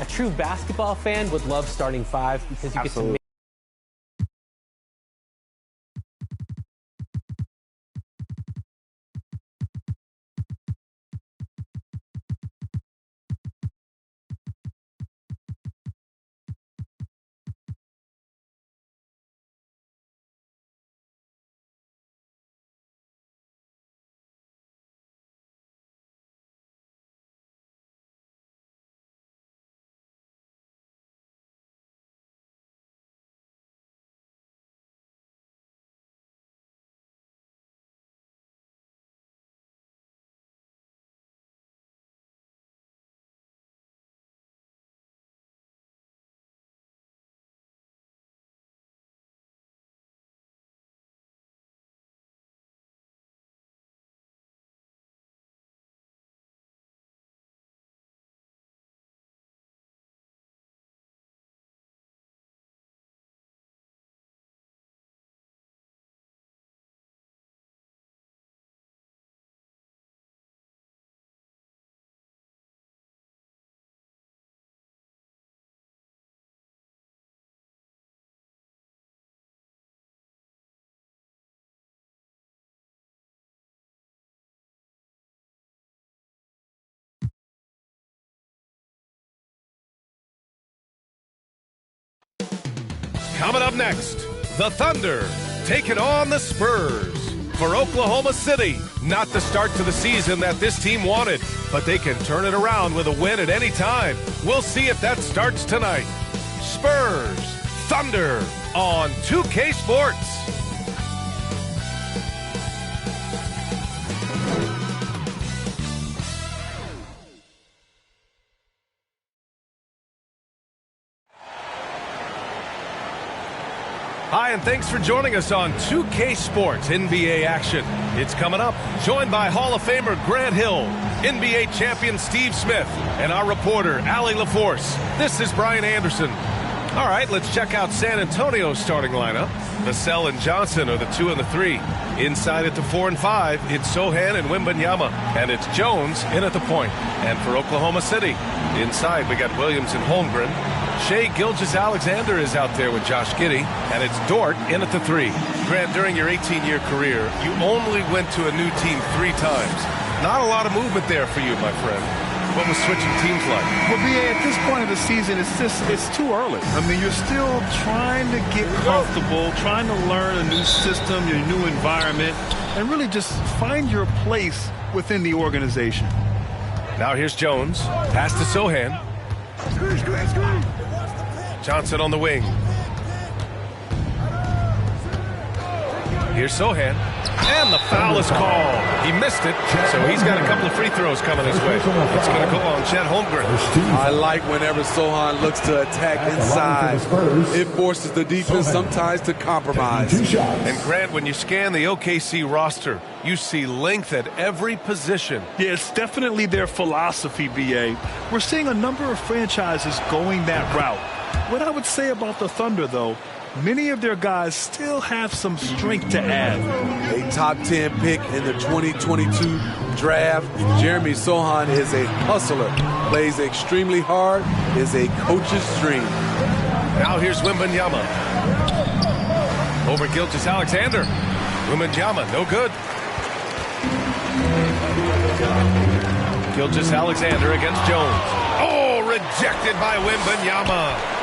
A true basketball fan would love starting five because you get to make Coming up next, the Thunder taking on the Spurs. For Oklahoma City, not the start to the season that this team wanted, but they can turn it around with a win at any time. We'll see if that starts tonight. Spurs, Thunder on 2K Sports. Hi, and thanks for joining us on 2K Sports NBA action. It's coming up, joined by Hall of Famer Grant Hill, NBA champion Steve Smith, and our reporter, Allie LaForce. This is Brian Anderson. All right, let's check out San Antonio's starting lineup. Vassell and Johnson are the 2 and the 3. Inside at the 4 and 5, it's Sochan and Wembanyama, and it's Jones in at the point. And for Oklahoma City, inside we got Williams and Holmgren. Shai Gilgeous-Alexander is out there with Josh Giddey, and it's Dort in at the 3. Grant, during your 18-year career, you only went to a new team 3 times. Not a lot of movement there for you, my friend. What was switching teams like? Well, BA, at this point of the season, it's too early. I mean, you're still trying to get comfortable, trying to learn a new system, your new environment, and really just find your place within the organization. Now here's Jones. Pass to Sochan. Johnson on the wing. Here's Sochan. And the foul is called. He missed it, so he's got a couple of free throws coming his way. It's going to go on CHET Holmgren. I like whenever Sochan looks to attack inside. It forces the defense sometimes to compromise. And Grant, when you scan the OKC roster, you see length at every position. Yeah, it's definitely their philosophy, BA. We're seeing a number of franchises going that route. What I would say about the Thunder, though, many of their guys still have some strength to add. A top 10 pick in the 2022 draft. Jeremy Sochan is a hustler, plays extremely hard, is a coach's dream. Now here's Wembanyama. Over Gilgeous-Alexander. Wembanyama, no good. Gilgeous-Alexander against Jones. Oh, rejected by Wembanyama.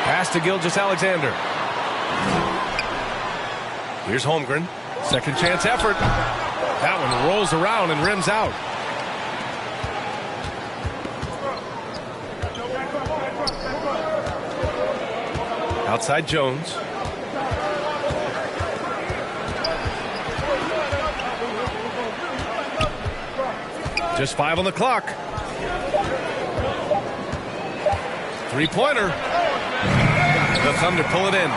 Pass to Gilgeous-Alexander. Here's Holmgren. Second chance effort. That one rolls around and rims out. Outside Jones. Just 5 on the clock. Three-pointer. The Thunder pull it in.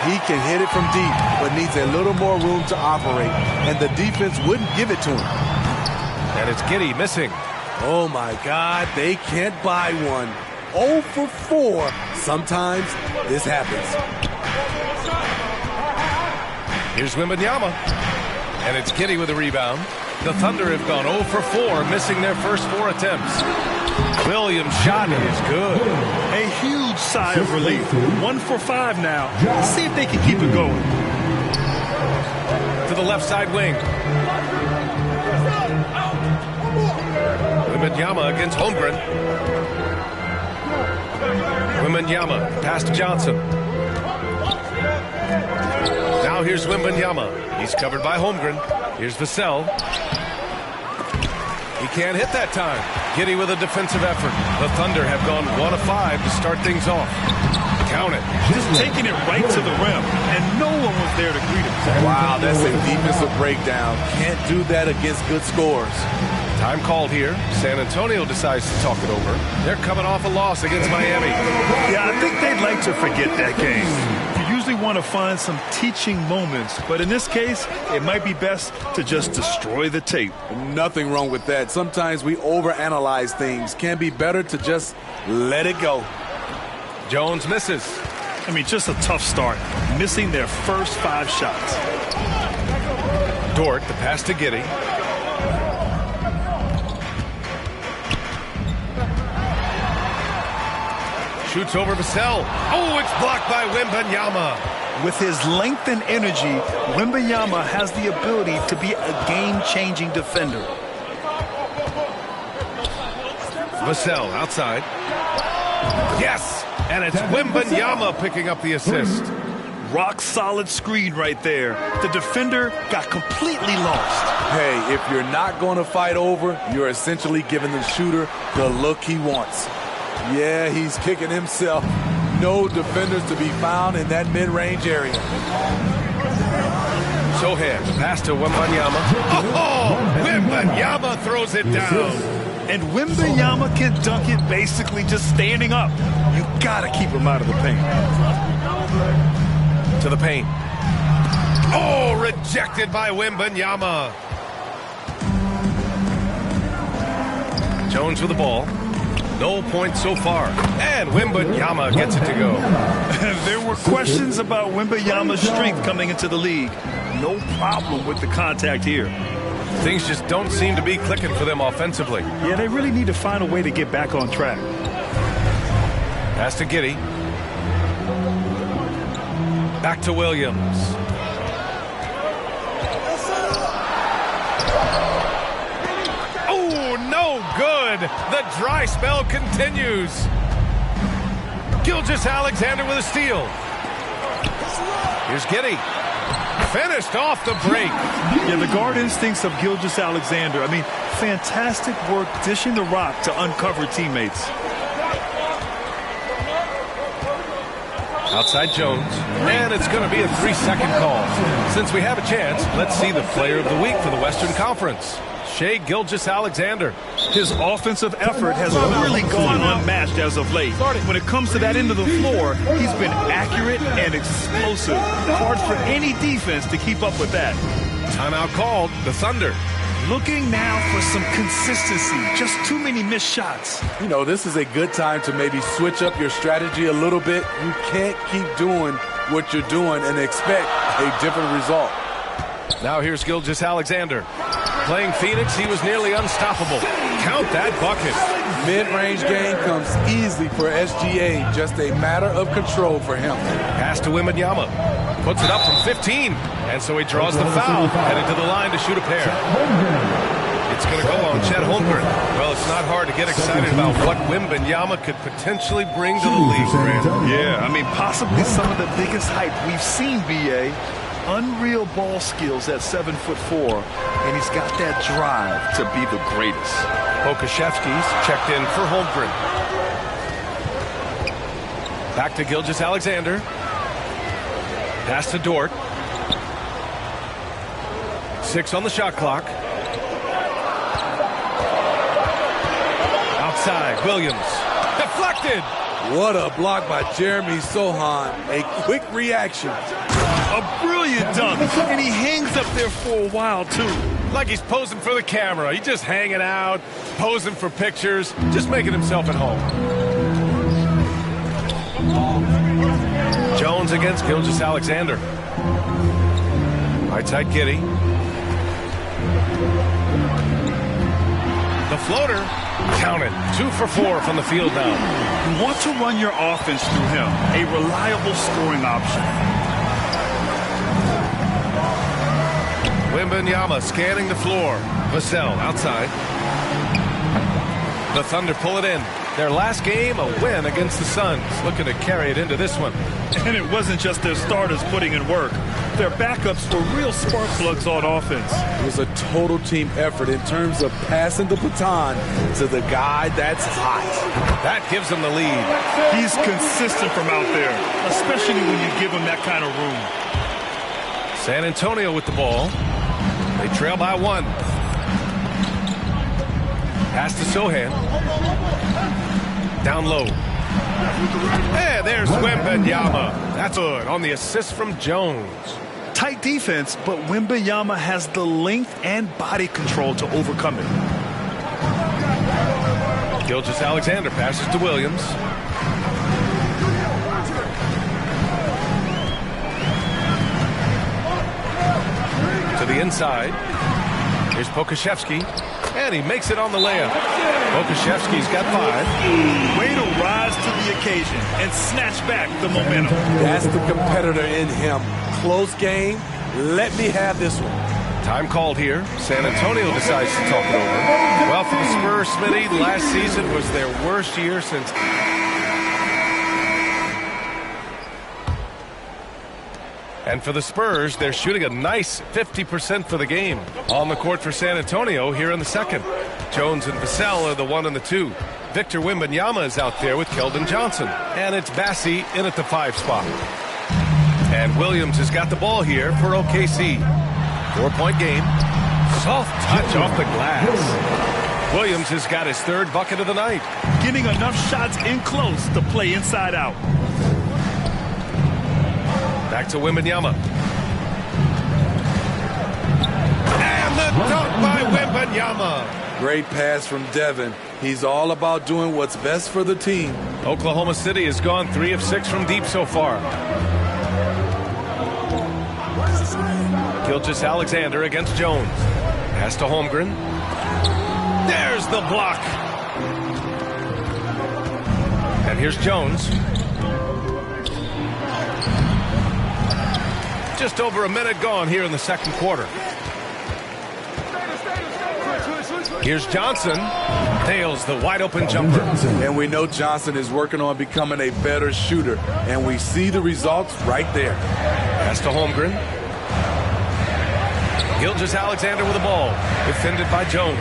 He can hit it from deep, but needs a little more room to operate, and the defense wouldn't give it to him. And it's Giddey missing. Oh, my God, they can't buy one. 0 for 4. Sometimes this happens. Here's Wembanyama. And it's Giddey with a rebound. The Thunder have gone 0 for 4, missing their first 4 attempts. Williams' shot is good. A huge sigh of relief. 1 for 5 now. Let's see if they can keep it going. To the left side wing. Wembanyama against Holmgren. Wembanyama, pass to Johnson. Now here's Wembanyama. He's covered by Holmgren. Here's Vassell. He can't hit that time. Giddey with a defensive effort. The Thunder have gone 1 of 5 to start things off. Count it. Just taking it right to the rim, and no one was there to greet him. Wow, that's a defensive breakdown. Can't do that against good scores. Time called here. San Antonio decides to talk it over. They're coming off a loss against Miami. Yeah, I think they'd like to forget that game. You usually want to find some teaching moments, but in this case, it might be best to just destroy the tape. Nothing wrong with that. Sometimes we overanalyze things. Can be better to just let it go. Jones misses. I mean, just a tough start, missing their first 5 shots. Dort, the pass to Giddey. Shoots over Vassell. Oh, it's blocked by Wembanyama. With his length and energy, Wembanyama has the ability to be a game-changing defender. Vassell outside. Yes, and it's Wembanyama picking up the assist. Rock-solid screen right there. The defender got completely lost. Hey, if you're not going to fight over, you're essentially giving the shooter the look he wants. Yeah, he's kicking himself. No defenders to be found in that mid-range area. Sohan, pass to Wembanyama. Oh, Wembanyama throws it down. And Wembanyama can dunk it basically just standing up. You got to keep him out of the paint. To the paint. Oh, rejected by Wembanyama. Jones with the ball. No points so far. And Wembanyama gets it to go. There were questions about Wembanyama's strength coming into the league. No problem with the contact here. Things just don't seem to be clicking for them offensively. Yeah, they really need to find a way to get back on track. Pass to Giddey. Back to Williams. Oh, no good. The dry spell continues. Gilgeous-Alexander with a steal. Here's Giddey. Finished off the break. Yeah, the guard instincts of Gilgeous-Alexander. I mean, fantastic work dishing the rock to uncover teammates. Outside Jones. And it's going to be a 3-second call. Since we have a chance, let's see the player of the week for the Western Conference. Shai Gilgeous-Alexander. His offensive effort has really gone unmatched as of late. When it comes to that end of the floor, he's been accurate and explosive. Hard for any defense to keep up with that. Timeout called. The Thunder looking now for some consistency. Just too many missed shots. You know, this is a good time to maybe switch up your strategy a little bit. You can't keep doing what you're doing and expect a different result. Now here's Gilgeous-Alexander. Playing Phoenix, he was nearly unstoppable. Count that bucket. Mid-range game comes easily for SGA. Just a matter of control for him. Pass to Wembanyama. Puts it up from 15. And so he draws the foul. Headed to the line to shoot a pair. It's going to go on CHET Holmgren. Well, it's not hard to get excited about what Wembanyama could potentially bring to the league, Grant. Yeah, I mean, possibly some of the biggest hype we've seen, BA. Unreal ball skills at 7'4", and he's got that drive to be the greatest. Pokashevsky's checked in for Holmgren. Back to Gilgeous-Alexander. Pass to Dort. 6 on the shot clock. Outside, Williams. Deflected! What a block by Jeremy Sohan. A quick reaction. A brilliant dunk, and he hangs up there for a while, too. Like he's posing for the camera. He's just hanging out, posing for pictures, just making himself at home. Jones against Gilgeous-Alexander. Right side, Giddey. The floater. Count it. 2 for 4 from the field now. You want to run your offense through him. A reliable scoring option. WEMBANYAMA scanning the floor. Vassell outside. The Thunder pull it in. Their last game, a win against the Suns. Looking to carry it into this one. And it wasn't just their starters putting in work. Their backups were real spark plugs on offense. It was a total team effort in terms of passing the baton to the guy that's hot. That gives them the lead. He's consistent from out there, especially when you give him that kind of room. San Antonio with the ball. They trail by 1. Pass to Sohan. Down low. And there's WEMBANYAMA. That's good on the assist from Jones. Tight defense, but WEMBANYAMA has the length and body control to overcome it. Gilgeous-Alexander passes to Williams. To the inside. Here's Pokusevski. And he makes it on the layup. Pokusevski's got 5. Way to rise to the occasion and snatch back the momentum. That's the competitor in him. Close game. Let me have this one. Time called here. San Antonio decides to talk it over. Well, for the Spurs, Smitty, last season was their worst year since... And for the Spurs, they're shooting a nice 50% for the game. On the court for San Antonio here in the second. Jones and Vassell are the 1 and the 2. Victor Wembanyama is out there with Keldon Johnson. And it's Bassi in at the 5 spot. And Williams has got the ball here for OKC. 4-point game. Soft touch off the glass. Williams has got his 3rd bucket of the night. Getting enough shots in close to play inside out. Back to WEMBANYAMA. And the dunk by WEMBANYAMA. Great pass from Devin. He's all about doing what's best for the team. Oklahoma City has gone 3 of 6 from deep so far. Gilgeous-Alexander against Jones. Pass to Holmgren. There's the block. And here's Jones. Just over a minute gone here in the second quarter. Here's Johnson. Nails the wide open jumper. And we know Johnson is working on becoming a better shooter. And we see the results right there. Pass to Holmgren. Gilgeous-Alexander with the ball. Defended by Jones.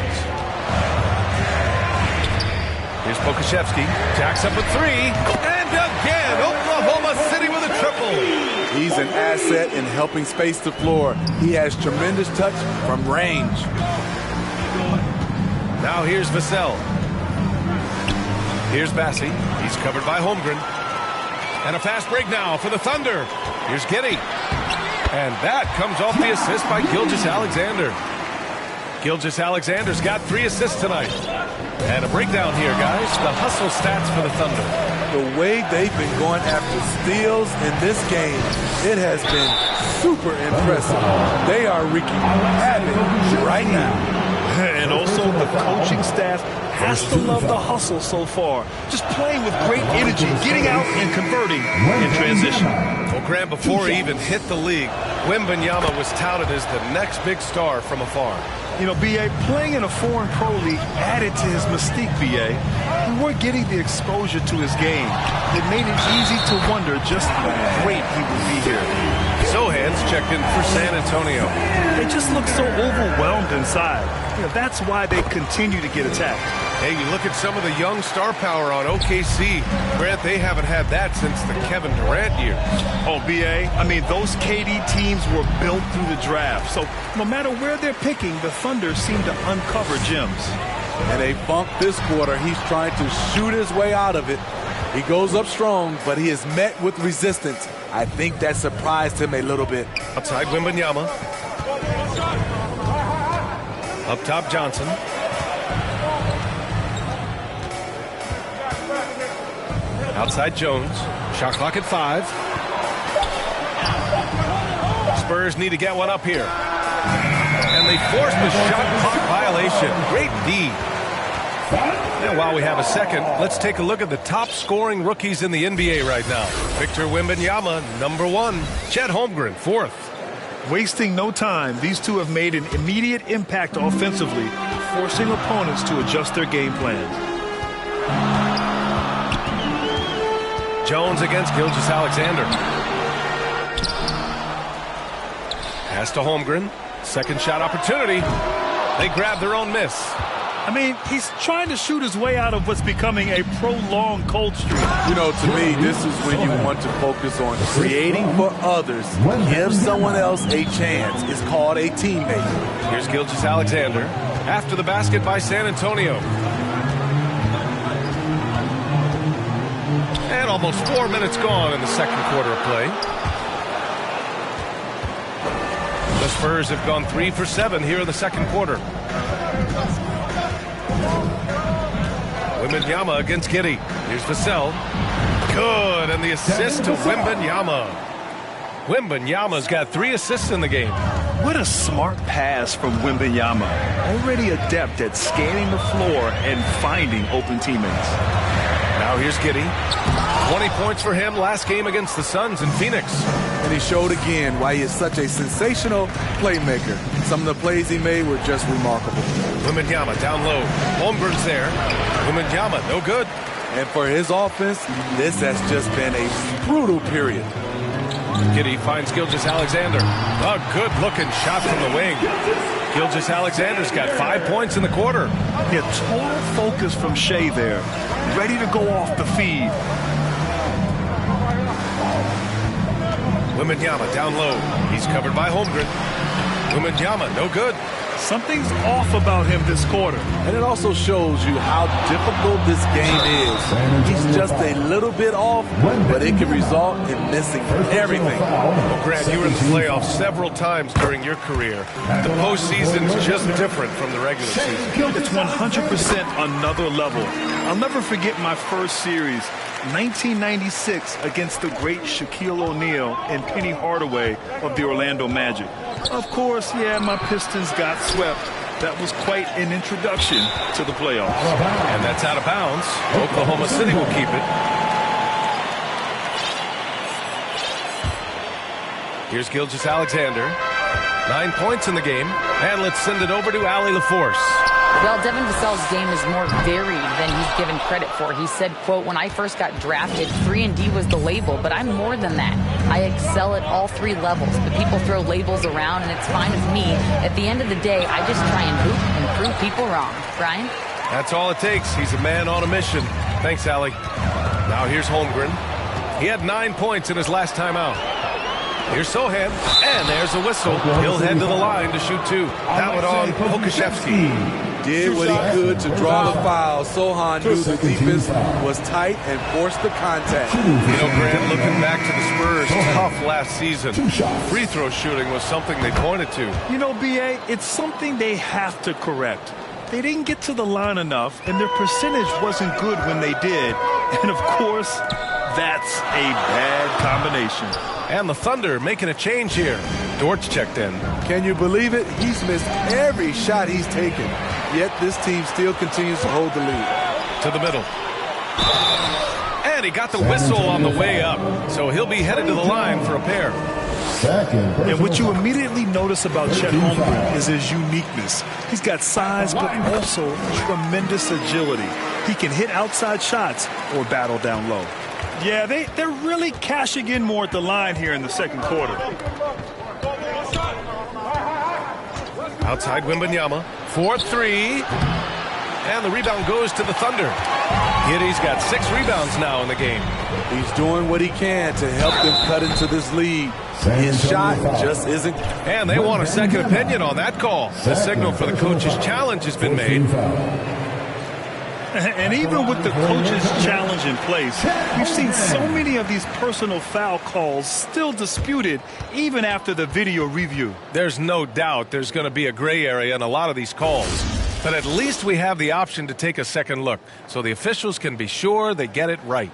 Here's Pokusevski. Jacks up a 3. And again, Oklahoma City with a triple. He's an asset in helping space the floor. He has tremendous touch from range. Now here's Vassell. Here's Bassi. He's covered by Holmgren. And a fast break now for the Thunder. Here's Giddey. And that comes off the assist by Gilgeous-Alexander. Gilgeous-Alexander's got 3 assists tonight. And a breakdown here, guys. The hustle stats for the Thunder. The way they've been going after steals in this game, it has been super impressive. They are wreaking havoc right now. And also the coaching staff has to love the hustle so far. Just playing with great energy, getting out and converting in transition. Well, Grant, before he even hit the league, WEMBANYAMA was touted as the next big star from afar. You know, B.A., playing in a foreign pro league added to his mystique, B.A. We weren't getting the exposure to his game. It made it easy to wonder just how great he would be here. Sohan's checked in for San Antonio. They just look so overwhelmed inside. You know, that's why they continue to get attacked. Hey, you look at some of the young star power on OKC. Grant, they haven't had that since the Kevin Durant years. Oh, B.A., I mean, those KD teams were built through the draft. So no matter where they're picking, the Thunder seem to uncover gems. And a bump this quarter, he's trying to shoot his way out of it. He goes up strong, but he is met with resistance. I think that surprised him a little bit. Outside WEMBANYAMA. Up top, Johnson. Outside Jones. Shot clock at 5. Spurs need to get one up here. And they forced the shot clock violation. Great D. And while we have a second, let's take a look at the top scoring rookies in the NBA right now. Victor Wembanyama, number 1. Chet Holmgren, 4th. Wasting no time, these two have made an immediate impact offensively, forcing opponents to adjust their game plans. Jones against Gilgeous-Alexander. Pass to Holmgren. Second shot opportunity. They grab their own miss. I mean, he's trying to shoot his way out of what's becoming a prolonged cold streak. You know, to me, this is when you want to focus on creating for others. Give someone else a chance. It's called a teammate. Here's Gilgeous-Alexander. After the basket by San Antonio. And almost 4 minutes gone in the second quarter of play. The Spurs have gone 3 for 7 here in the second quarter. Wembanyama against Giddey. Here's Vassell. Good, and the assist to Wembanyama. Wembanyama's got 3 assists in the game. What a smart pass from Wembanyama. Already adept at scanning the floor and finding open teammates. Now here's Giddey. 20 points for him last game against the Suns in Phoenix. And he showed again why he is such a sensational playmaker. Some of the plays he made were just remarkable. Wembanyama down low. Holmgren's there. Wembanyama, no good. And for his offense, this has just been a brutal period. Giddey finds Gilgeous-Alexander. A good-looking shot from the wing. Gilgeous-Alexander's got 5 points in the quarter. Yeah, total focus from Shea there. Ready to go off the feed. Wembanyama down low. He's covered by Holmgren. Wembanyama, no good. Something's off about him this quarter. And it also shows you how difficult this game is. He's just a little bit off, but it can result in missing everything. Well, Grant, you were in the playoffs several times during your career. The postseason is just different from the regular season. It's 100% another level. I'll never forget my first series, 1996, against the great Shaquille O'Neal and Penny Hardaway of the Orlando Magic. Of course, yeah, my Pistons got swept. That was quite an introduction to the playoffs. And that's out of bounds. Oklahoma City will keep it. Here's Gilgeous-Alexander. 9 points in the game. And let's send it over to Allie LaForce. Well, Devin Vassell's game is more varied than he's given credit for. He said, quote, "When I first got drafted, 3-and-D was the label, but I'm more than that. I excel at all 3 levels, but people throw labels around, and it's fine with me. At the end of the day, I just try and hoop and prove people wrong." Brian? That's all it takes. He's a man on a mission. Thanks, Allie. Now here's Holmgren. He had 9 points in his last time out. Here's Sohan, and there's a whistle. He'll head to the line to shoot 2. That one on Pokashevsky. Did what he could to draw the foul. Sohan knew the defense was tight and forced the contact. You know, Grant, looking back to the Spurs' tough last season, free throw shooting was something they pointed to. You know, B.A., it's something they have to correct. They didn't get to the line enough, and their percentage wasn't good when they did. And, of course, that's a bad combination. And the Thunder making a change here. Dortch checked in. Can you believe it? He's missed every shot he's taken. Yet this team still continues to hold the lead. To the middle. And he got the whistle on the way up. So he'll be headed to the line for a pair. And what you immediately notice about Chet Holmgren is his uniqueness. He's got size, but also tremendous agility. He can hit outside shots or battle down low. Yeah, they're really cashing in more at the line here in the second quarter. Outside Wembanyama. 4-3. And the rebound goes to the Thunder. Giddey's got 6 rebounds now in the game. He's doing what he can to help them cut into this lead. His shot just isn't. And they want a second opinion on that call. The signal for the coach's challenge has been made. And even with the coach's challenge in place, we've seen so many of these personal foul calls still disputed even after the video review. There's no doubt there's going to be a gray area in a lot of these calls. But at least we have the option to take a second look so the officials can be sure they get it right.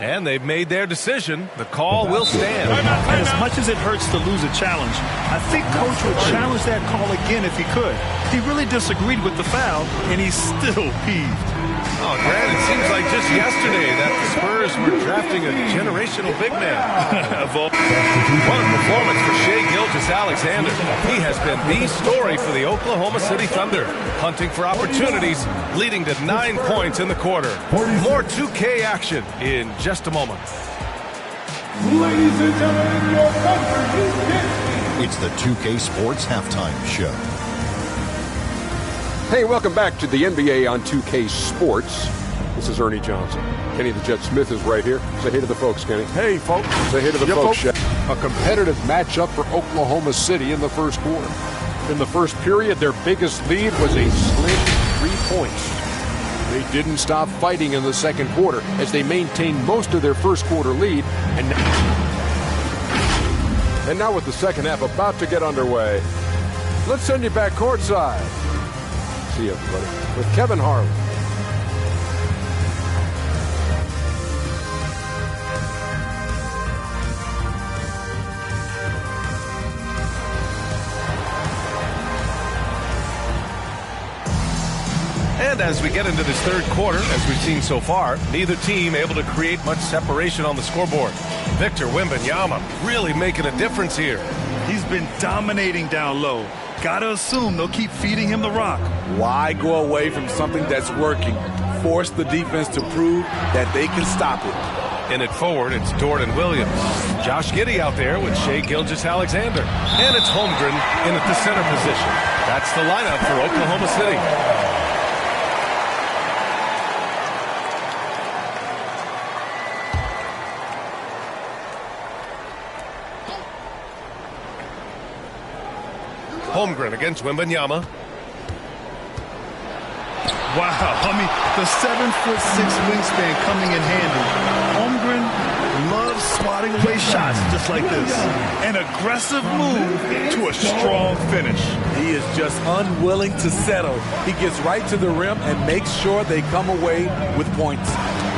And they've made their decision. The call will stand. And as much as it hurts to lose a challenge, I think Coach would challenge that call again if he could. He really disagreed with the foul, and he's still peeved. Oh, Grant, it seems like just yesterday that the Spurs were drafting a generational big man. What a performance for Shai Gilgeous-Alexander. He has been the story for the Oklahoma City Thunder, hunting for opportunities, leading to 9 points in the quarter. More 2K action in just a moment. Ladies and gentlemen, your Thunder is dancing. It's the 2K Sports Halftime Show. Hey, welcome back to the NBA on 2K Sports. This is Ernie Johnson. Kenny the Jet Smith is right here. Say hey to the folks, Kenny. Hey, folks. Say hey to the folks. A competitive matchup for Oklahoma City in the first quarter. In the first period, their biggest lead was a slim 3 points. They didn't stop fighting in the second quarter as they maintained most of their first quarter lead. And now with the second half about to get underway, let's send you back courtside. See you, everybody, with Kevin Harlan. And as we get into this third quarter, as we've seen so far, neither team able to create much separation on the scoreboard. Victor Wembanyama really making a difference here. He's been dominating down low. Gotta assume they'll keep feeding him the rock. Why go away from something that's working? Force the defense to prove that they can stop it. In it forward, it's Dort and Williams. Josh Giddey out there with Shai Gilgeous-Alexander. And it's Holmgren in at the center position. That's the lineup for Oklahoma City. Holmgren against Wembanyama. Wow, I mean, the 7'6" wingspan coming in handy. Holmgren loves swatting away shots just like this. An aggressive move to a strong finish. He is just unwilling to settle. He gets right to the rim and makes sure they come away with points.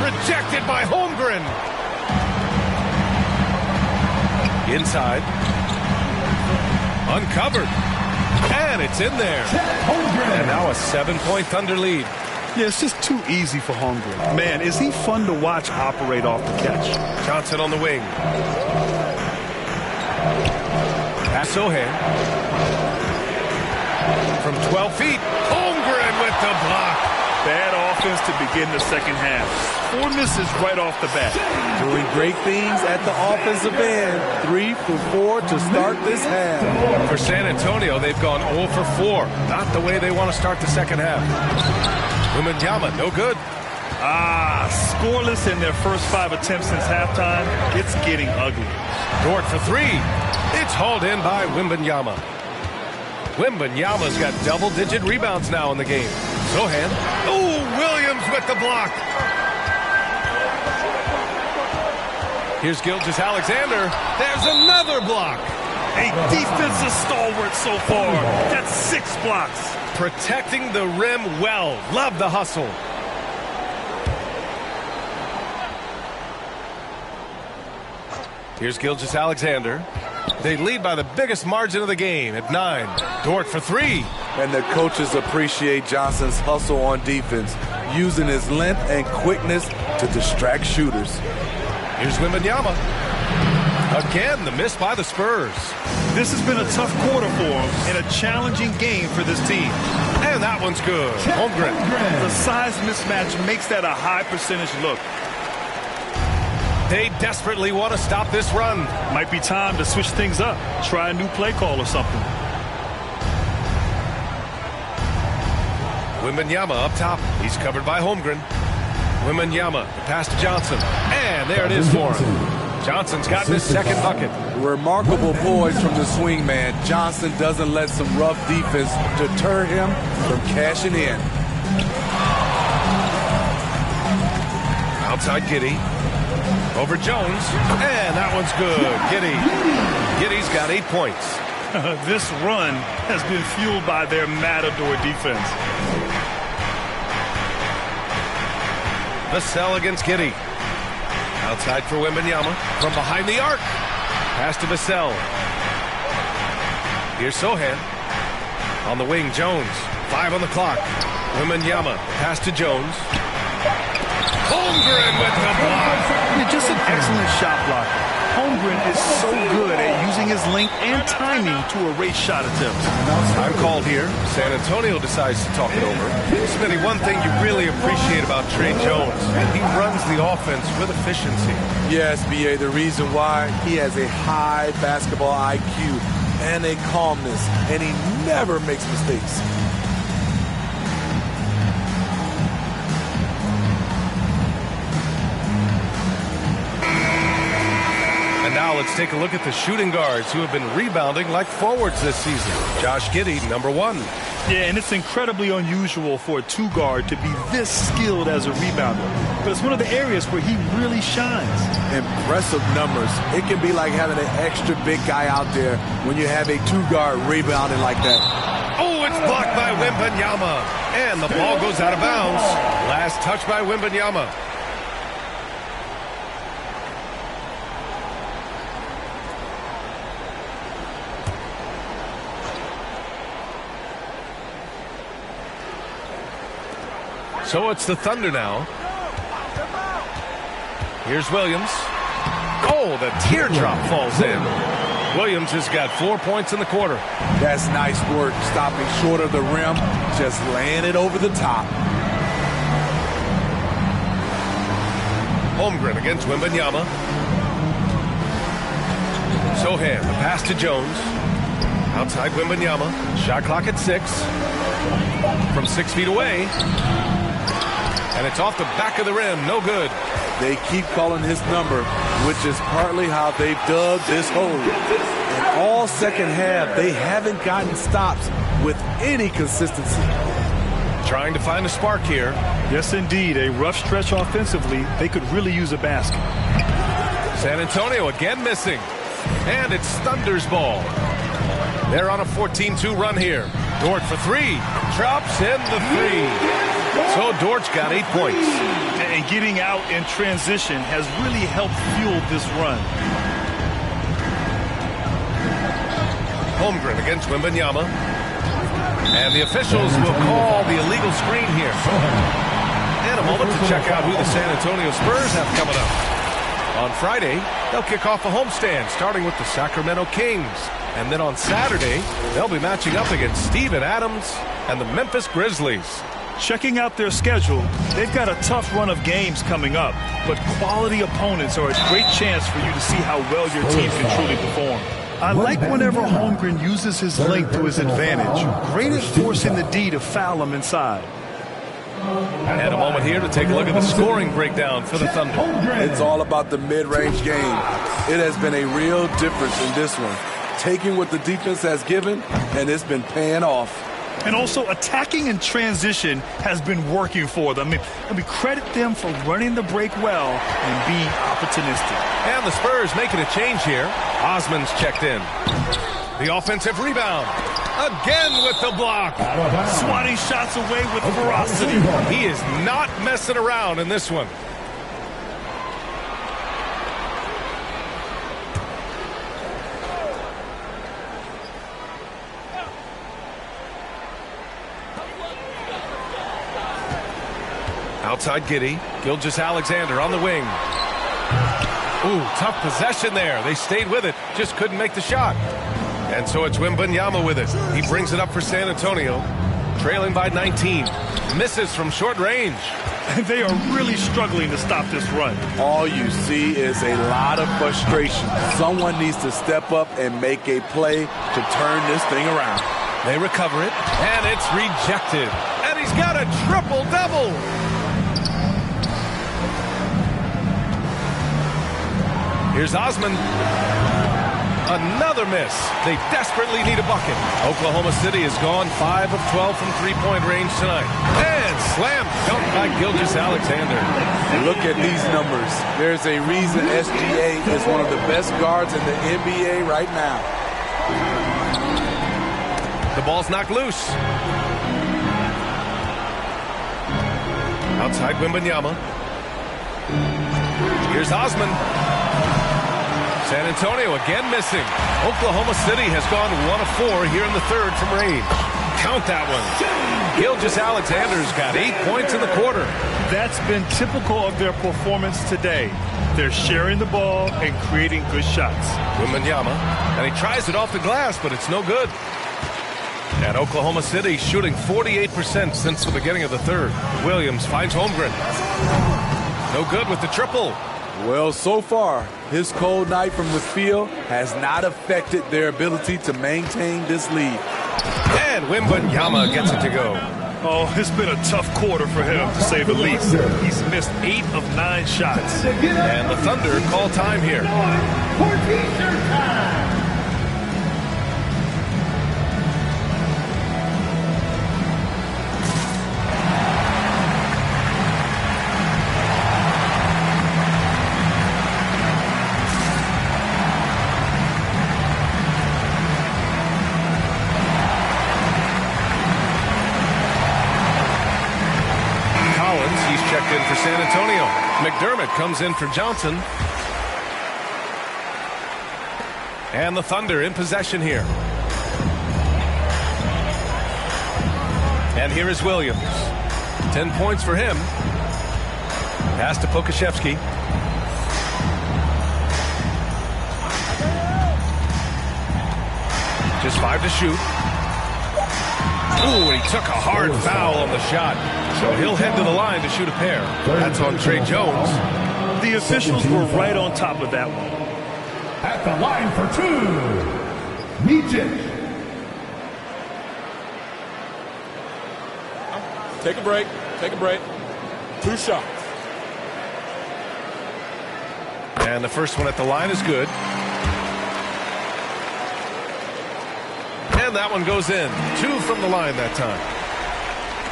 Rejected by Holmgren. Inside. Uncovered. And it's in there. And now a 7-point Thunder lead. Yeah, it's just too easy for Holmgren. Man, is he fun to watch operate off the catch. Johnson on the wing. Pass Sohan. From 12 feet. Holmgren with the block. Bad offense to begin the second half. 4 misses right off the bat. Doing great things at the offensive end. 3 for 4 to start this half. For San Antonio, they've gone 0 for 4. Not the way they want to start the second half. Wembanyama, no good. Scoreless in their first 5 attempts since halftime. It's getting ugly. Dort for 3. It's hauled in by Wembanyama. Wembanyama's got double-digit rebounds now in the game. Sohan. Oh, Williams with the block. Here's Gilgeous-Alexander. There's another block. A defensive stalwart so far. That's 6 blocks. Protecting the rim well. Love the hustle. Here's Gilgeous-Alexander. They lead by the biggest margin of the game at 9. Dort for 3. And the coaches appreciate Johnson's hustle on defense, using his length and quickness to distract shooters. Here's Wembanyama. Again, the miss by the Spurs. This has been a tough quarter for him and a challenging game for this team. And that one's good. Holmgren. The size mismatch makes that a high percentage look. They desperately want to stop this run. Might be time to switch things up. Try a new play call or something. Wembanyama up top. He's covered by Holmgren. Wembanyama, the pass to Johnson. And there it is for him. Johnson's got his second bucket. Remarkable poise from the swing man. Johnson doesn't let some rough defense deter him from cashing in. Outside Giddey. Over Jones. And that one's good. Giddey. Giddey's got 8 points. This run has been fueled by their matador defense. Vassell against Giddey. Outside for Wembanyama. From behind the arc. Pass to Vassell. Here's Sohan. On the wing, Jones. 5 on the clock. Wembanyama. Pass to Jones. Holmgren with the block. Yeah, just an excellent shot blocker. Holmgren is so good at using his length and timing to erase shot attempts. Time called here. San Antonio decides to talk it over. Smitty, one thing you really appreciate about Tre Jones, he runs the offense with efficiency. Yes, B.A., the reason why, he has a high basketball IQ and a calmness, and he never makes mistakes. Now let's take a look at the shooting guards who have been rebounding like forwards this season. Josh Giddey, number 1. Yeah, and it's incredibly unusual for a 2-guard to be this skilled as a rebounder. But it's one of the areas where he really shines. Impressive numbers. It can be like having an extra big guy out there when you have a 2-guard rebounding like that. Oh, it's blocked by Wembanyama. And the ball goes out of bounds. Last touch by Wembanyama. So it's the Thunder now. Here's Williams. Oh, the teardrop falls in. Williams has got 4 points in the quarter. That's nice work, stopping short of the rim, just laying it over the top. Holmgren against Wembanyama. Sohan, the pass to Jones. Outside Wembanyama. Shot clock at 6. From 6 feet away. And it's off the back of the rim. No good. They keep calling his number, which is partly how they've dug this hole. And all second half, they haven't gotten stops with any consistency. Trying to find a spark here. Yes, indeed. A rough stretch offensively. They could really use a basket. San Antonio again missing. And it's Thunder's ball. They're on a 14-2 run here. Dort for 3. Drops in the 3. So Dort's got 8 points. And getting out in transition has really helped fuel this run. Holmgren against Wembanyama. And the officials will call the illegal screen here. And a moment to check out who the San Antonio Spurs have coming up. On Friday, they'll kick off a homestand, starting with the Sacramento Kings. And then on Saturday, they'll be matching up against Steven Adams and the Memphis Grizzlies. Checking out their schedule, they've got a tough run of games coming up, but quality opponents are a great chance for you to see how well your team can truly perform. I like whenever Holmgren uses his length to his advantage. Great at forcing the D to foul him inside. And a moment here to take a look at the scoring breakdown for the Thunder. It's all about the mid-range game. It has been a real difference in this one. Taking what the defense has given, and it's been paying off. And also attacking in transition has been working for them. I mean, credit them for running the break well and being opportunistic. And the Spurs making a change here. Osman's checked in. The offensive rebound. Again with the block. Swatting shots away with ferocity. He is not messing around in this one. Outside Giddey. Gilgeous-Alexander on the wing. Ooh, tough possession there. They stayed with it. Just couldn't make the shot. And so it's Wembanyama with it. He brings it up for San Antonio. Trailing by 19. Misses from short range. They are really struggling to stop this run. All you see is a lot of frustration. Someone needs to step up and make a play to turn this thing around. They recover it, and it's rejected. And he's got a triple-double. Here's Osman. Another miss. They desperately need a bucket. Oklahoma City has gone 5 of 12 from three-point range tonight. And slam dunk by Gilgeous-Alexander. Look at these numbers. There's a reason SGA is one of the best guards in the NBA right now. The ball's knocked loose. Outside Wembanyama. Here's Osman. San Antonio again missing. Oklahoma City has gone 1 of 4 here in the third from range. Count that one. Gilgeous-Alexander's got 8 points in the quarter. That's been typical of their performance today. They're sharing the ball and creating good shots. WEMBANYAMA, and he tries it off the glass, but it's no good. And Oklahoma City shooting 48% since the beginning of the third. Williams finds Holmgren. No good with the triple. Well, so far, his cold night from the field has not affected their ability to maintain this lead. And WEMBANYAMA gets it to go. Oh, it's been a tough quarter for him, to say the least. He's missed 8 of 9 shots. And the Thunder call time here. For t-shirt time. Checked in for San Antonio. McDermott comes in for Johnson. And the Thunder in possession here. And here is Williams. 10 points for him. Pass to Pokashevsky. Just 5 to shoot. Ooh, he took a hard foul on the shot. So he'll head to the line to shoot a pair. That's on Trey Jones. The officials were right on top of that one. At the line for 2, Mijit. Take a break. Take a break. 2 shots. And the first one at the line is good. And that one goes in. 2 from the line that time.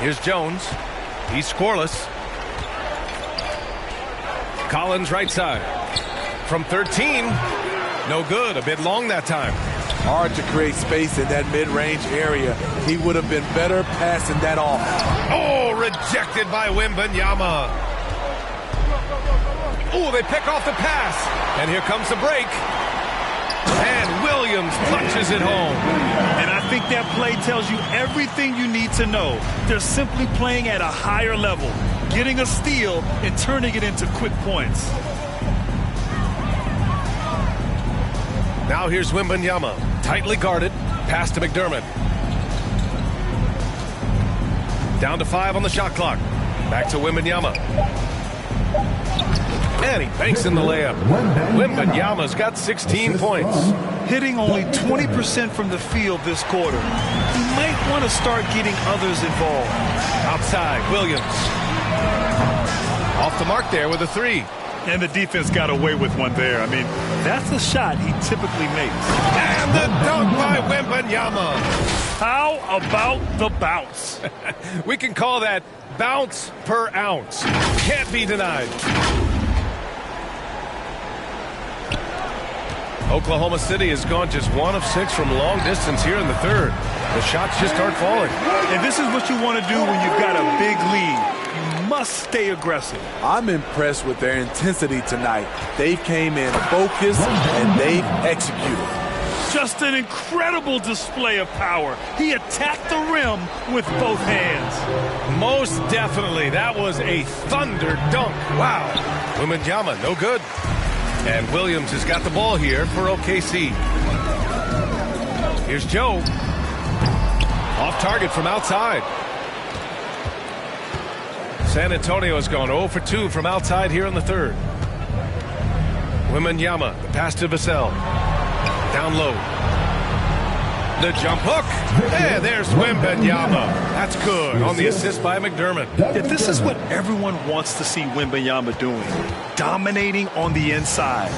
Here's Jones. He's scoreless. Collins right side. From 13. No good. A bit long that time. Hard to create space in that mid-range area. He would have been better passing that off. Oh, rejected by WEMBANYAMA. Oh, they pick off the pass. And here comes the break. And Williams punches it home. And I think that play tells you everything you need to know. They're simply playing at a higher level, getting a steal and turning it into quick points. Now here's WEMBANYAMA. Tightly guarded. Pass to McDermott. Down to 5 on the shot clock. Back to WEMBANYAMA. And he banks in the layup. WEMBANYAMA's got 16 points. Hitting only 20% from the field this quarter. He might want to start getting others involved. Outside, Williams. Off the mark there with a 3. And the defense got away with one there. I mean, that's a shot he typically makes. And the dunk by WEMBANYAMA. How about the bounce? We can call that bounce per ounce. Can't be denied. Oklahoma City has gone just 1 of 6 from long distance here in the third. The shots just aren't falling. And this is what you want to do when you've got a big lead. You must stay aggressive. I'm impressed with their intensity tonight. They came in focused and they've executed. Just an incredible display of power. He attacked the rim with both hands. Most definitely. That was a thunder dunk. Wow. WEMBANYAMA, no good. And Williams has got the ball here for OKC. Here's Joe. Off target from outside. San Antonio has gone 0 for 2 from outside here in the third. WEMBANYAMA, the pass to Vassell. Down low. The jump hook. And there's WEMBANYAMA. That's good on the assist by McDermott. Yeah, this is what everyone wants to see WEMBANYAMA doing. Dominating on the inside.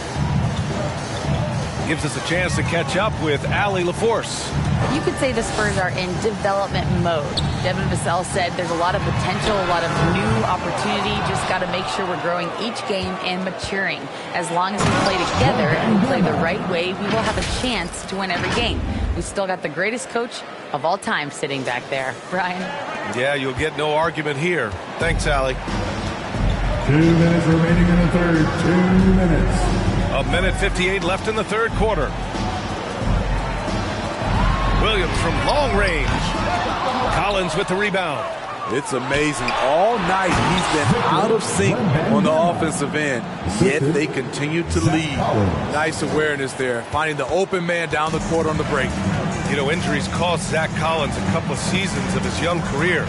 Gives us a chance to catch up with Allie LaForce. You could say the Spurs are in development mode. Devin Vassell said there's a lot of potential, a lot of new opportunity. Just got to make sure we're growing each game and maturing. As long as we play together and we play the right way, we will have a chance to win every game. We still got the greatest coach of all time sitting back there. Brian? Yeah, you'll get no argument here. Thanks, Allie. 2 minutes remaining in the third. 2 minutes. A minute 58 left in the third quarter. Williams from long range. Collins with the rebound. It's amazing. All night he's been out of sync on the offensive end, yet they continue to lead. Nice awareness there, finding the open man down the court on the break. You know, injuries cost Zach Collins a couple of seasons of his young career.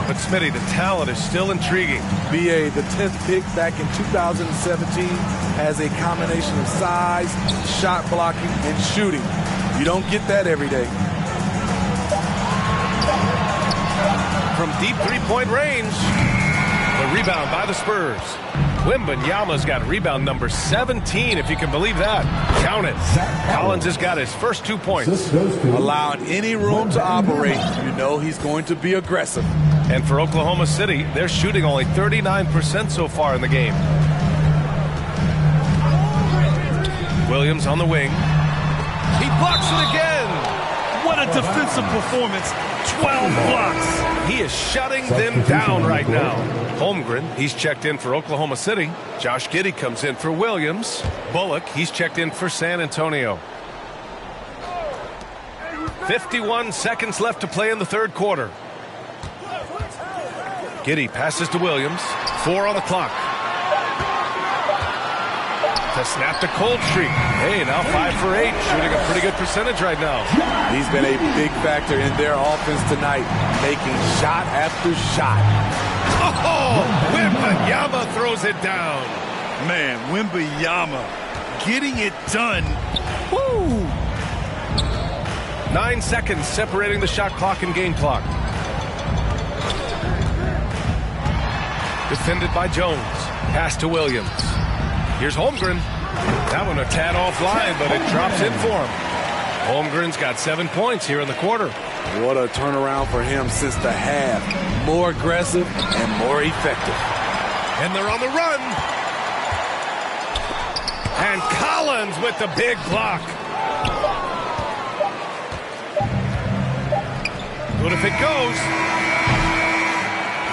But Smitty, the talent is still intriguing. BA, the 10th pick back in 2017, has a combination of size, shot blocking, and shooting. You don't get that every day. From deep three-point range, the rebound by the Spurs. WEMBANYAMA's got rebound number 17, if you can believe that. Count it. Collins has got his first 2 points. Allowing any room to operate, you know he's going to be aggressive. And for Oklahoma City, they're shooting only 39% so far in the game. Williams on the wing. He blocks it again. What a defensive performance. 12 blocks. He is shutting them down right now. Holmgren, he's checked in for Oklahoma City. Josh Giddey comes in for Williams. Bullock, he's checked in for San Antonio. 51 seconds left to play in the third quarter. Giddey passes to Williams. 4 on the clock. To snap the cold streak. Hey, now 5 for 8. Shooting a pretty good percentage right now. He's been a big factor in their offense tonight, making shot after shot. Oh, WEMBANYAMA throws it down. Man, WEMBANYAMA getting it done. Woo! 9 seconds separating the shot clock and game clock. Defended by Jones. Pass to Williams. Here's Holmgren. That one a tad offline, but it drops in for him. Holmgren's got 7 points here in the quarter. What a turnaround for him since the half. More aggressive and more effective. And they're on the run. And Collins with the big block. Good if it goes.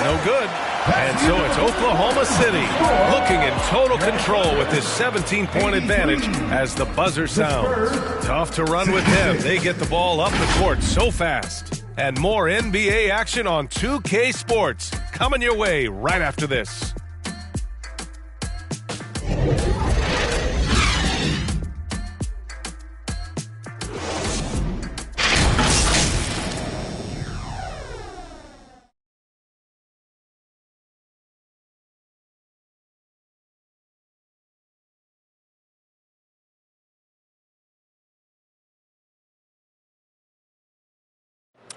No good. And so it's Oklahoma City looking in total control with this 17-point advantage as the buzzer sounds. Tough to run with them. They get the ball up the court so fast. And more NBA action on 2K Sports coming your way right after this.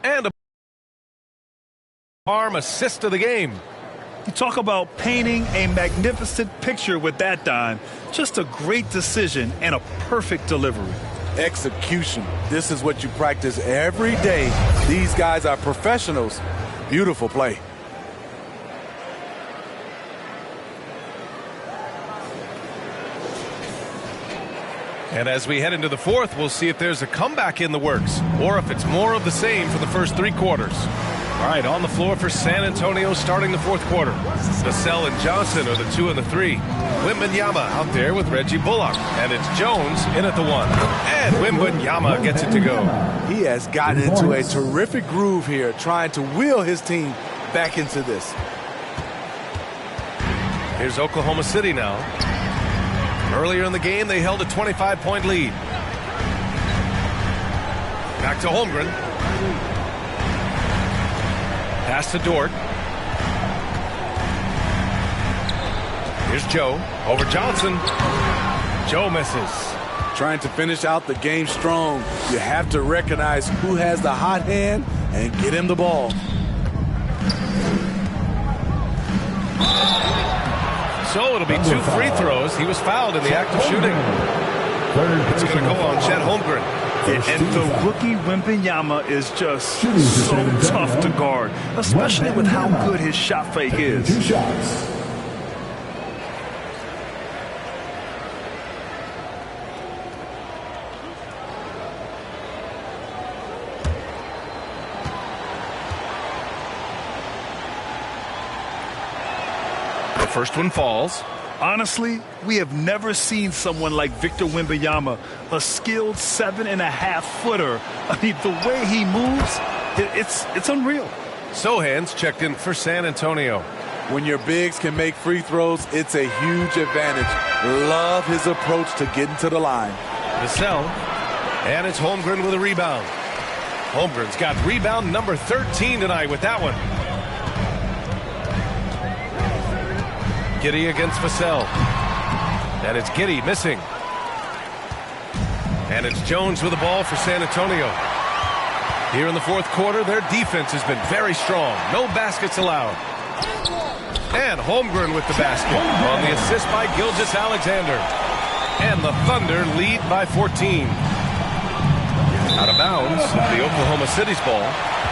And a arm assist of the game. You talk about painting a magnificent picture with that dime. Just a great decision and a perfect delivery. Execution. This is what you practice every day. These guys are professionals. Beautiful play. And as we head into the fourth, we'll see if there's a comeback in the works or if it's more of the same for the first 3 quarters. All right, on the floor for San Antonio starting the fourth quarter. Vassell and Johnson are the 2 and the 3. WEMBANYAMA out there with Reggie Bullock. And it's Jones in at the 1. And WEMBANYAMA gets it to go. He has gotten into a terrific groove here, trying to wheel his team back into this. Here's Oklahoma City now. Earlier in the game, they held a 25-point lead. Back to Holmgren. Pass to Dort. Here's Joe over Johnson. Joe misses. Trying to finish out the game strong. You have to recognize who has the hot hand and get him the ball. So it'll be 2 free throws. He was fouled in the act of shooting. It's going to go on Chet Holmgren. And the rookie WEMBANYAMA is just so tough to guard, especially with how good his shot fake is. 2 shots. first one falls. Honestly, we have never seen someone like Victor Wembanyama, a skilled 7.5-footer. I mean, the way he moves, it's unreal. Sohan's checked in for San Antonio. When your bigs can make free throws, it's a huge advantage. Love his approach to getting to the line. Vassell, and it's Holmgren with a rebound. Holmgren's got rebound number 13 tonight with that one. Giddey against Vassell. And it's Giddey missing. And it's Jones with the ball for San Antonio. Here in the fourth quarter, their defense has been very strong. No baskets allowed. And Holmgren with the basket on the assist by Gilgeous-Alexander. And the Thunder lead by 14. Out of bounds, the Oklahoma City's ball.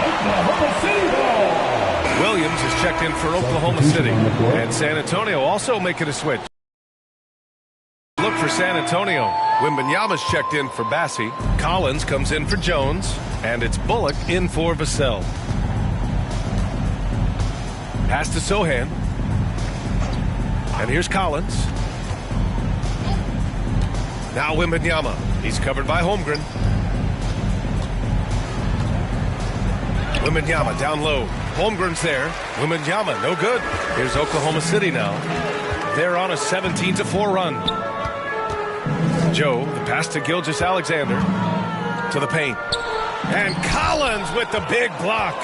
Oklahoma City ball. Williams is checked in for Oklahoma City. And San Antonio also making a switch. Look for San Antonio. Wembanyama's checked in for Bassi. Collins comes in for Jones. And it's Bullock in for Vassell. Pass to Sohan. And here's Collins. Now Wembanyama. He's covered by Holmgren. Wembanyama down low. Holmgren's there. Wembanyama, no good. Here's Oklahoma City now. They're on a 17-4 run. Joe, the pass to Gilgeous-Alexander. To the paint. And Collins with the big block.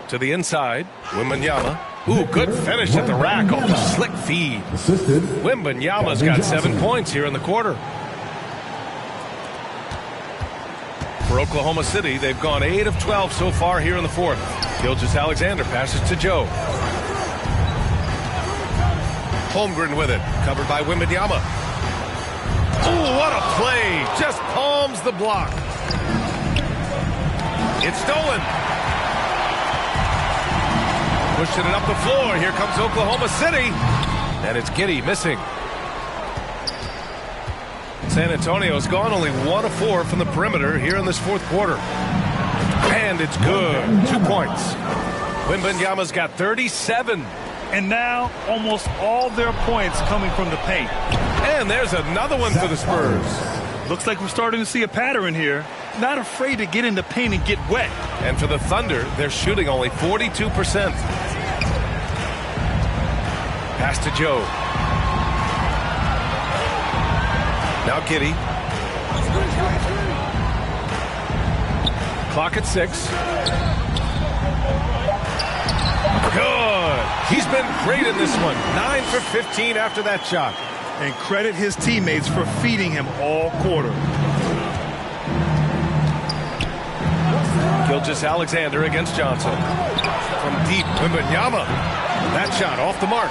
To the inside. Wembanyama. Ooh, good finish at the rack off the slick feed. Wembanyama's got 7 points here in the quarter. For Oklahoma City, they've gone 8 of 12 so far here in the fourth. Gilgeous-Alexander passes to Joe. Holmgren with it, covered by Wembanyama. Ooh, what a play! Just palms the block. It's stolen. Pushing it up the floor. Here comes Oklahoma City. And it's Giddey missing. San Antonio's gone only 1 of 4 from the perimeter here in this fourth quarter. And it's good. 2 points. Wembanyama's got 37. And now almost all their points coming from the paint. And there's another one for the Spurs. Looks like we're starting to see a pattern here. Not afraid to get in the paint and get wet. And for the Thunder, they're shooting only 42%. Pass to Joe. Now Giddey. Clock at 6. Good. He's been great in this one. 9 for 15 after that shot. And credit his teammates for feeding him all quarter. Gilgeous-Alexander against Johnson. From deep, Wembanyama. That shot off the mark.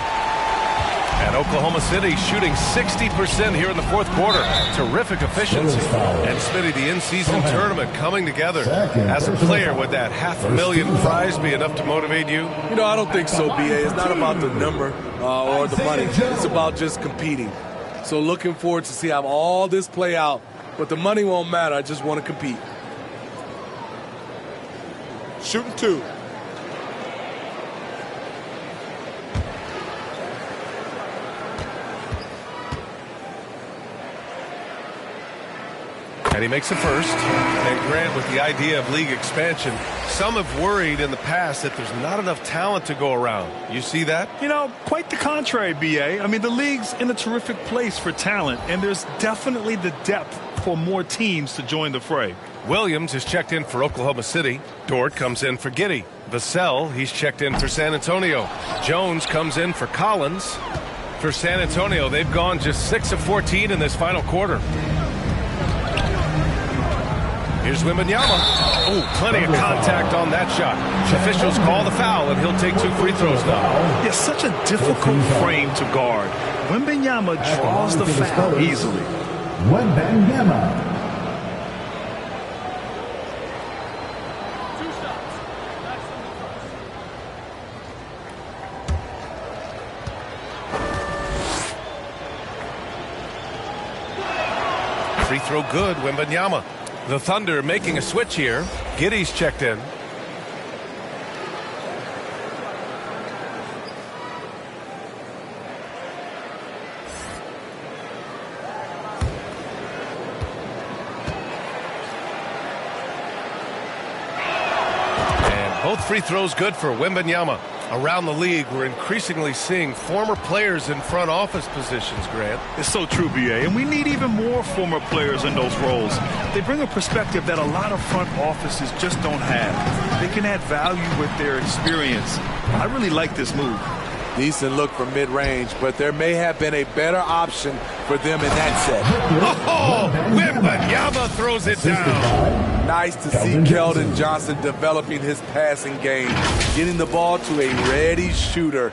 And Oklahoma City shooting 60% here in the fourth quarter. Terrific efficiency. And Smitty, the in-season tournament coming together. As a player, would that $500,000 prize be enough to motivate you? You know, I don't think so, B.A. It's not about the number or the money. It's about just competing. So looking forward to see how all this play out. But the money won't matter. I just want to compete. Shooting 2. And he makes the first. And Grant, with the idea of league expansion, some have worried in the past that there's not enough talent to go around. You see that? You know, quite the contrary, B.A. I mean, the league's in a terrific place for talent, and there's definitely the depth for more teams to join the fray. Williams is checked in for Oklahoma City. Dort comes in for Giddey. Vassell, he's checked in for San Antonio. Jones comes in for Collins. For San Antonio, they've gone just 6 of 14 in this final quarter. Here's Wembanyama. Oh, plenty of contact on that shot. Officials call the foul, and he'll take 2 free throws now. It's such a difficult frame to guard. Wembanyama draws the foul easily. Wembanyama. Free throw good, Wembanyama. The Thunder making a switch here. Giddey's checked in. Both free throws good for Wembanyama. Around the league, we're increasingly seeing former players in front office positions, Grant. It's so true, BA, and we need even more former players in those roles. They bring a perspective that a lot of front offices just don't have. They can add value with their experience. I really like this move. Decent look from mid-range, but there may have been a better option for them in that set. Oh, Wembanyama throws it down. Nice to see Keldon Johnson developing his passing game, getting the ball to a ready shooter.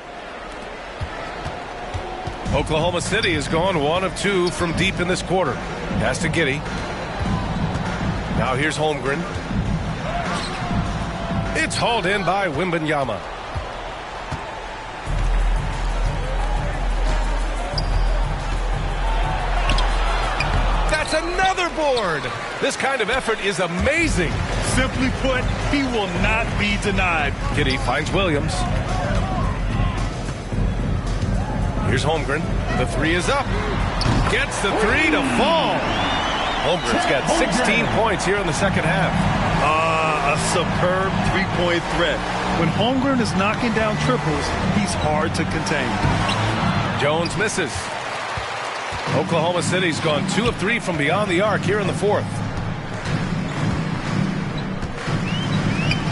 Oklahoma City has gone 1 of 2 from deep in this quarter. Pass to Giddey. Now here's Holmgren. It's hauled in by Wembanyama. That's another board. This kind of effort is amazing. Simply put, he will not be denied. Giddey finds Williams. Here's Holmgren. The 3 is up. Gets the 3 to fall. Holmgren's got 16 points here in the second half. A superb three-point threat. When Holmgren is knocking down triples, he's hard to contain. Jones misses. Oklahoma City's gone 2 of 3 from beyond the arc here in the fourth.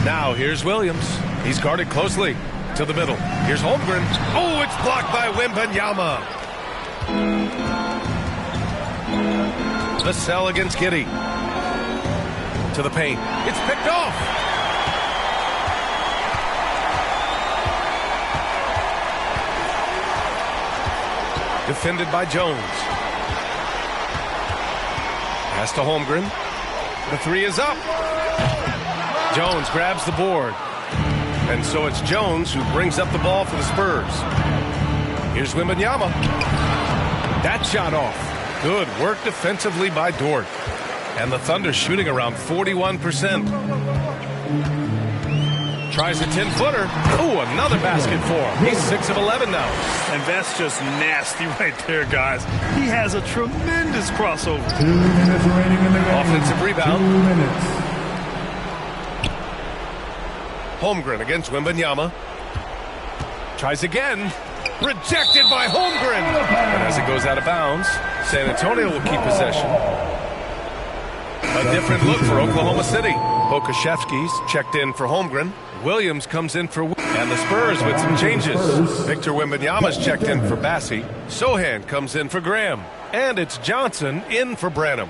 Now here's Williams. He's guarded closely to the middle. Here's Holmgren. Oh, it's blocked by Wembanyama. The sell against Giddey. To the paint. It's picked off. Defended by Jones. Pass to Holmgren. The 3 is up. Jones grabs the board. And so it's Jones who brings up the ball for the Spurs. Here's Wembanyama. That shot off. Good work defensively by Dort. And the Thunder shooting around 41%. Tries a 10-footer. Oh, another basket for him. He's 6 of 11 now. And that's just nasty right there, guys. He has a tremendous crossover. 2 minutes remaining in the game. Offensive rebound. 2 minutes. Holmgren against Wembanyama. Tries again. Rejected by Holmgren. And as it goes out of bounds, San Antonio will keep possession. A different look for Oklahoma City. Pokashevsky's checked in for Holmgren. Williams comes in for... And the Spurs with some changes. Victor Wembanyama's checked in for Bassie. Sohan comes in for Graham. And it's Johnson in for Branham.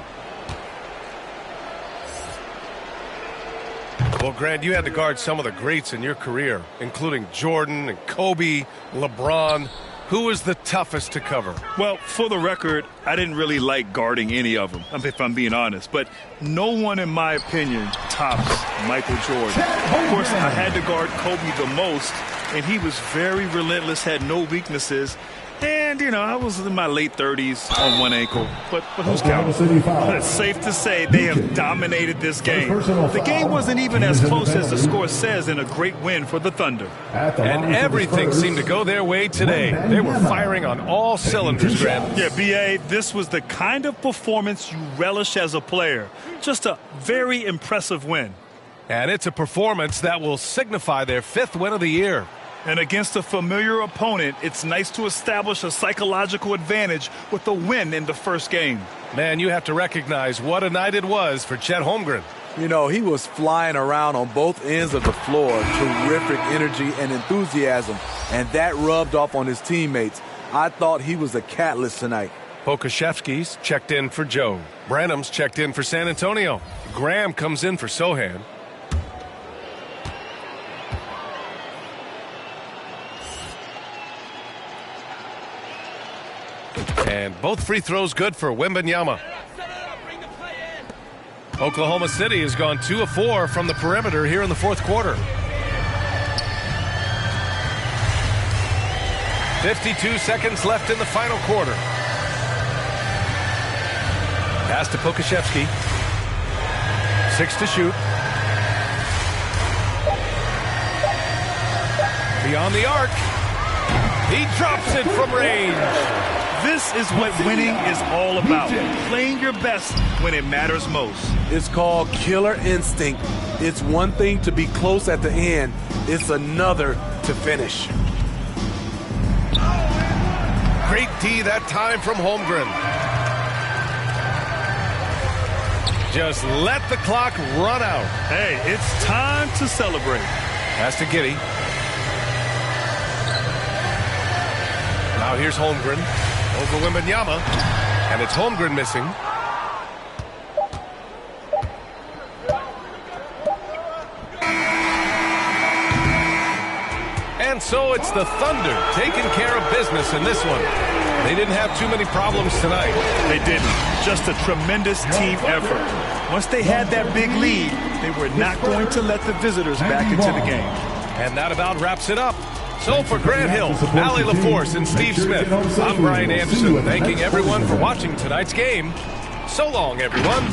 Well, Grant, you had to guard some of the greats in your career, including Jordan and Kobe, LeBron. Who was the toughest to cover? Well, for the record, I didn't really like guarding any of them, if I'm being honest. But no one, in my opinion, tops Michael Jordan. Of course, I had to guard Kobe the most, and he was very relentless, had no weaknesses. And, you know, I was in my late 30s on one ankle. But who's counting? But it's safe to say they have dominated this game. The game wasn't even as close as the score says in a great win for the Thunder. And everything seemed to go their way today. They were firing on all cylinders, Grant. Yeah, B.A., this was the kind of performance you relish as a player. Just a very impressive win. And it's a performance that will signify their 5th win of the year. And against a familiar opponent, it's nice to establish a psychological advantage with a win in the first game. Man, you have to recognize what a night it was for Chet Holmgren. You know, he was flying around on both ends of the floor. Terrific energy and enthusiasm. And that rubbed off on his teammates. I thought he was a catalyst tonight. Pokashevsky's checked in for Joe. Branham's checked in for San Antonio. Graham comes in for Sohan. And both free throws good for Wembanyama. Oklahoma City has gone 2 of 4 from the perimeter here in the fourth quarter. 52 seconds left in the final quarter. Pass to Pokashevsky. 6 to shoot. Beyond the arc. He drops it from range. This is what winning is all about. Playing your best when it matters most. It's called killer instinct. It's one thing to be close at the end. It's another to finish. Great D that time from Holmgren. Just let the clock run out. Hey, it's time to celebrate. Pass to Giddy. Now here's Holmgren over WEMBANYAMA, and it's Holmgren missing. And so it's the Thunder taking care of business in this one. They didn't have too many problems tonight. They didn't. Just a tremendous team effort. Once they had that big lead, they were not going to let the visitors back into the game. And that about wraps it up. So for Grant Hill, Allie LaForce, and Steve Smith, I'm Brian Anderson, thanking everyone for watching tonight's game. So long, everyone.